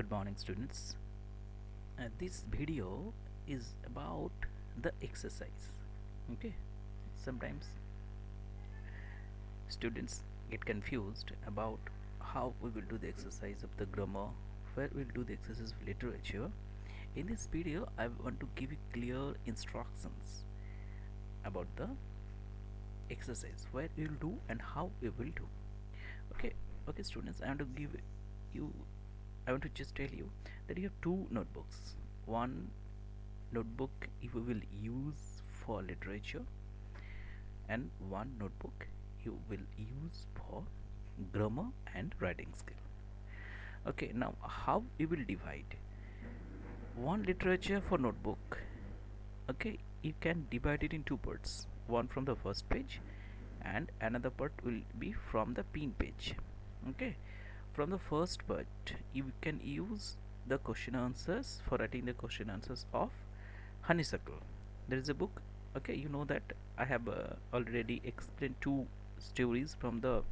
Good morning, students. This video is about the exercise. Okay, sometimes students get confused about how we will do the exercise of the grammar, where we'll do the exercise of literature. In this video, I want to give you clear instructions about the exercise, where we'll do and how we will do. Okay, okay, students. You. I want to just tell you that you have two notebooks. One notebook you will use for literature, and one notebook you will use for grammar and writing skill. Okay, now how we will divide one literature for notebook? Okay, you can divide it in two parts, one from the first page and another part will be from the pin page. Okay, from the first part you can use the question answers for writing the question answers of Honeysuckle. There is a book. Okay, you know that I have already explained two stories from the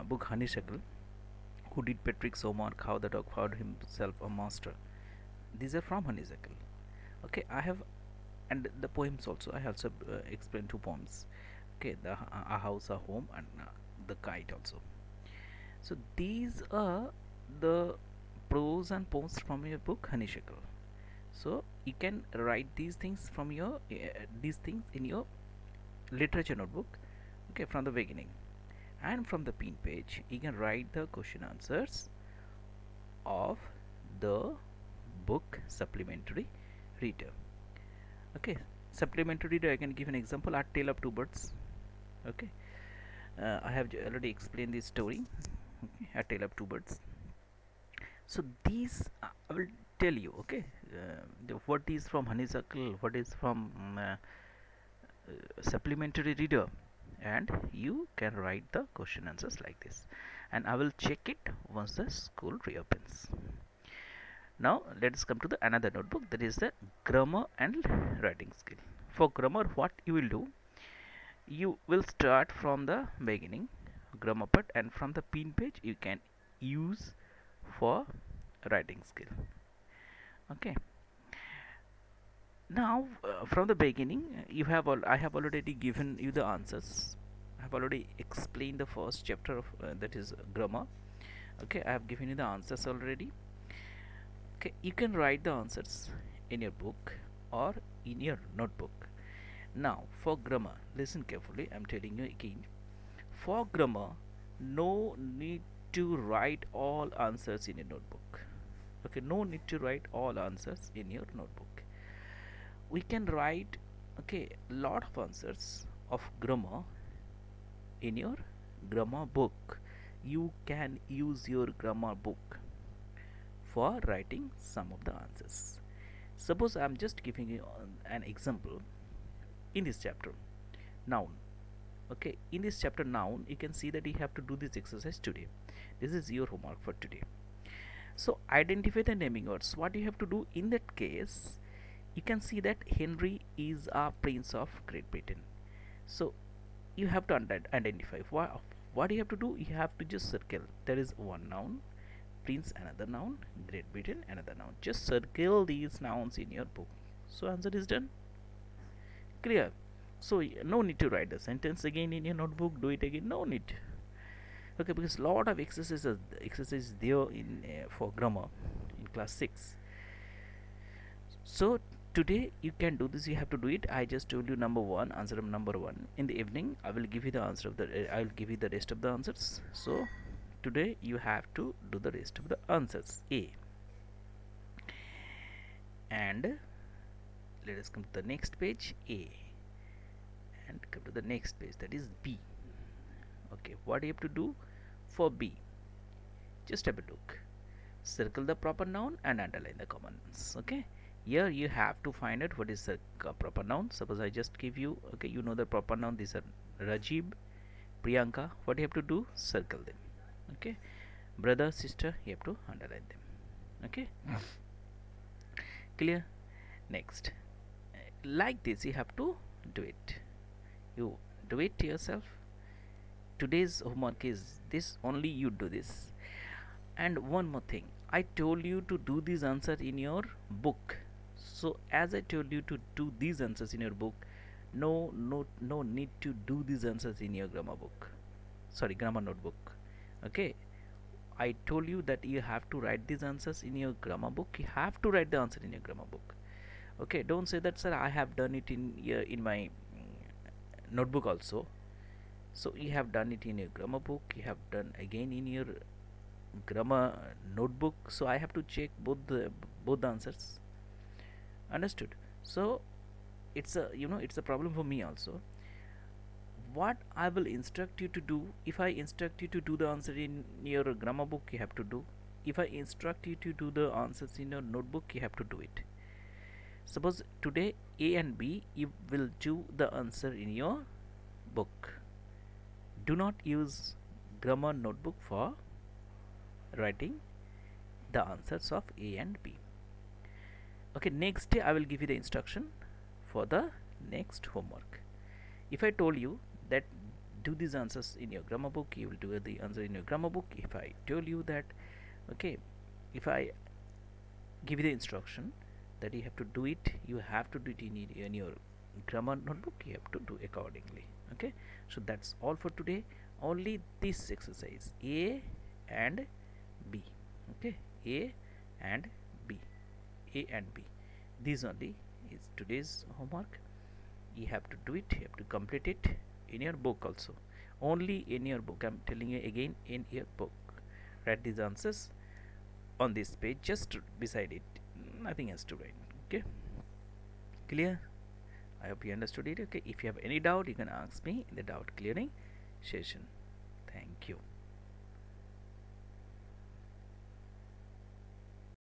book Honeysuckle. Who did Patrick Somark? How the dog found himself a master. These are from Honeysuckle. Okay, I have, and the poems also. I also explained two poems. Okay, the a house, a home, and the kite also. So these are the pros and cons from your book Honeysuckle. So you can write these things from your these things in your literature notebook, okay, from the beginning. And from the pin page you can write the question answers of the book supplementary reader. Okay, supplementary reader, I can give an example: A Tale of Two Birds. Okay, I have already explained this story. Okay, A Tale of Two Birds. So these I will tell you. Okay, what is from Honeysuckle, what is from supplementary reader, and you can write the question answers like this, and I will check it once the school reopens. Now let us come to the another notebook, that is the grammar and writing skill. For grammar, what you will do, you will start from the beginning grammar part, and from the pin page you can use for writing skill. Okay, now from the beginning you have I have already given you the answers. I have already explained the first chapter of that is grammar. Okay, I have given you the answers already. Okay, you can write the answers in your book or in your notebook. Now for grammar, listen carefully, I'm telling you again. For grammar, no need to write all answers in your notebook. Okay, no need to write all answers in your notebook. We can write, okay, lot of answers of grammar in your grammar book. You can use your grammar book for writing some of the answers. Suppose I'm just giving you an example in this chapter, noun. Okay, in this chapter noun, you can see that you have to do this exercise today. This is your homework for today. So identify the naming words. What you have to do in that case, you can see that Henry is a prince of Great Britain. So you have to identify what you have to do. You have to just circle. There is one noun, prince another noun, Great Britain another noun. Just circle these nouns in your book. So answer is done. Clear? So no need to write the sentence again in your notebook. Do it again. No need. Okay, because lot of exercises there in for grammar in class 6. So today you can do this. You have to do it. I just told you number one, answer of number one. In the evening I will give you the answer of the I will give you the rest of the answers. So today you have to do the rest of the answers. A. And let us come to the next page. A. And come to the next page, that is B. Okay, what do you have to do for B? Just have a look. Circle the proper noun and underline the commas. Okay, here you have to find out what is the proper noun. Suppose I just give you, okay, you know the proper noun. These are Rajib, Priyanka. What you have to do? Circle them. Okay, brother, sister, you have to underline them. Okay, clear? Next, like this you have to do it. You do it yourself. Today's homework is this, only you do this. And one more thing, I told you to do this answer in your book. So as I told you to do these answers in your book, no need to do these answers in your grammar book. Sorry, grammar notebook. Okay. I told you that you have to write these answers in your grammar book. You have to write the answer in your grammar book. Okay, don't say that, sir, I have done it in my notebook also. So you have done it in your grammar book, you have done again in your grammar notebook, so I have to check both the answers. Understood? So it's a, it's a problem for me also. What I will instruct you to do, if I instruct you to do the answer in your grammar book, you have to do. If I instruct you to do the answers in your notebook, you have to do it. Suppose today A and B, you will do the answer in your book. Do not use grammar notebook for writing the answers of A and B. Okay, next day I will give you the instruction for the next homework. If I told you that do these answers in your grammar book, you will do the answer in your grammar book. If I told you that, okay, if I give you the instruction that you have to do it, you have to do it in your grammar notebook, you have to do accordingly. Okay, so that's all for today. Only this exercise, A and B. Okay, A and B, A and B, these only is today's homework. You have to do it, you have to complete it in your book also. Only in your book, I'm telling you again, in your book. Write these answers on this page, just beside it, nothing else to write. Okay, clear? I hope you understood it. Okay, if you have any doubt, you can ask me in the doubt clearing session. Thank you.